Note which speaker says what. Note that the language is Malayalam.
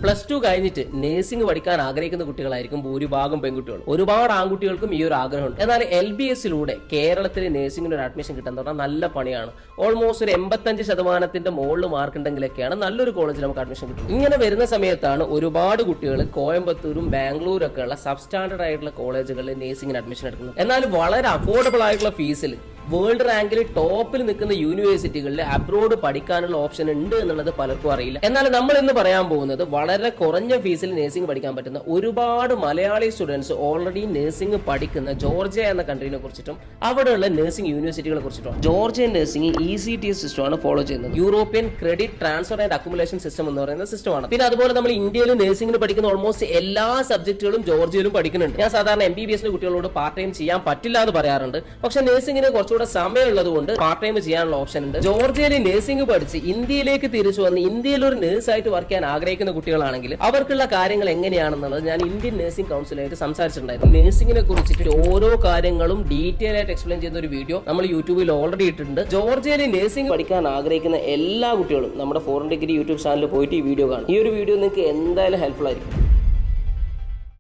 Speaker 1: +2 കഴിഞ്ഞിട്ട് നേഴ്സിംഗ് പഠിക്കാൻ ആഗ്രഹിക്കുന്ന കുട്ടികളായിരിക്കും ഭൂരിഭാഗം പെൺകുട്ടികൾ. ഒരുപാട് ആൺകുട്ടികൾക്കും ഈ ഒരു ആഗ്രഹമുണ്ട്. എന്നാൽ LBSലൂടെ കേരളത്തിൽ നേഴ്സിംഗിന് ഒരു അഡ്മിഷൻ കിട്ടാൻ പറഞ്ഞാൽ നല്ല പണിയാണ്. ഓൾമോസ്റ്റ് ഒരു 85% മുകളിൽ മാർക്ക് ഉണ്ടെങ്കിലൊക്കെയാണ് നല്ലൊരു കോളേജിൽ നമുക്ക് അഡ്മിഷൻ കിട്ടും. ഇങ്ങനെ വരുന്ന സമയത്താണ് ഒരുപാട് കുട്ടികൾ കോയമ്പത്തൂരും ബാംഗ്ലൂരും ഒക്കെ ഉള്ള സബ് സ്റ്റാൻഡേർഡ് ആയിട്ടുള്ള കോളേജുകളിൽ നേഴ്സിംഗിന് അഡ്മിഷൻ എടുക്കുന്നത്. എന്നാൽ വളരെ അഫോർഡബിൾ ആയിട്ടുള്ള ഫീസിൽ വേൾഡ് റാങ്കിൽ ടോപ്പിൽ നിൽക്കുന്ന യൂണിവേഴ്സിറ്റികളിൽ അബ്രോഡ് പഠിക്കാനുള്ള ഓപ്ഷൻ ഉണ്ട് എന്നുള്ളത് പലർക്കും അറിയില്ല. എന്നാൽ നമ്മൾ ഇന്ന് പറയാൻ പോകുന്നത് വളരെ കുറഞ്ഞ ഫീസിൽ നഴ്സിംഗ് പഠിക്കാൻ പറ്റുന്ന ഒരുപാട് മലയാളി സ്റ്റുഡൻസ് ഓൾറെഡി നഴ്സിംഗ് പഠിക്കുന്ന ജോർജിയ എന്ന കൺട്രീനെ കുറിച്ചിട്ടും അവിടെയുള്ള നഴ്സിംഗ് യൂണിവേഴ്സിറ്റികളെ കുറിച്ചിട്ടും. ജോർജിയൻ നഴ്സിംഗ് ECTS സിസ്റ്റമാണ് ഫോളോ ചെയ്യുന്നത്. European credit transfer and accumulation system എന്ന് പറയുന്ന സിസ്റ്റമാണ്. പിന്നെ അതുപോലെ നമ്മൾ ഇന്ത്യയിൽ നഴ്സിംഗിന് പഠിക്കുന്ന ഓൾമോസ്റ്റ് എല്ലാ സബ്ജക്റ്റുകളും ജോർജിയയിലും പഠിക്കുന്നുണ്ട്. ഞാൻ സാധാരണ MBBS കുട്ടികളോട് പാർട്ട് ടൈം ചെയ്യാൻ പറ്റില്ല എന്ന് പറയാറുണ്ട്. പക്ഷെ നഴ്സിംഗിന് കുറച്ചുകൂടെ സമയമുള്ളത് കൊണ്ട് പാർട്ട് ടൈം ചെയ്യാനുള്ള ഓപ്ഷൻ ഉണ്ട്. ജോർജിയയിൽ നഴ്സിംഗ് പഠിച്ച് ഇന്ത്യയിലേക്ക് തിരിച്ചു വന്ന് ഇന്ത്യയിൽ ഒരു നഴ്സായിട്ട് വർക്ക് ചെയ്യാൻ ആഗ്രഹിക്കുന്ന കുട്ടികളാണെങ്കിൽ അവർക്കുള്ള കാര്യങ്ങൾ എങ്ങനെയാണെന്നുള്ളത് ഞാൻ ഇന്ത്യൻ നഴ്സിംഗ് കൗൺസിലായിട്ട് സംസാരിച്ചിട്ടുണ്ടായിരുന്നു. നഴ്സിംഗിനെ കുറിച്ചിട്ട് ഓരോ കാര്യങ്ങളും ഡീറ്റെയിൽ ആയിട്ട് എക്സ്പ്ലെയിൻ ചെയ്യുന്ന ഒരു വീഡിയോ നമ്മൾ യൂട്യൂബിൽ ഓൾറെഡി ഇട്ടിട്ടുണ്ട്. ജോർജിയയിൽ നഴ്സിംഗ് പഠിക്കാൻ ആഗ്രഹിക്കുന്ന എല്ലാ കുട്ടികളും നമ്മുടെ ഫോറിൻ ഡിഗ്രി യൂട്യൂബ് ചാനലിൽ പോയിട്ട് ഈ വീഡിയോ കാണും. ഈ ഒരു വീഡിയോ നിങ്ങൾക്ക് എന്തായാലും ഹെൽപ്ഫുൾ ആയിരിക്കും.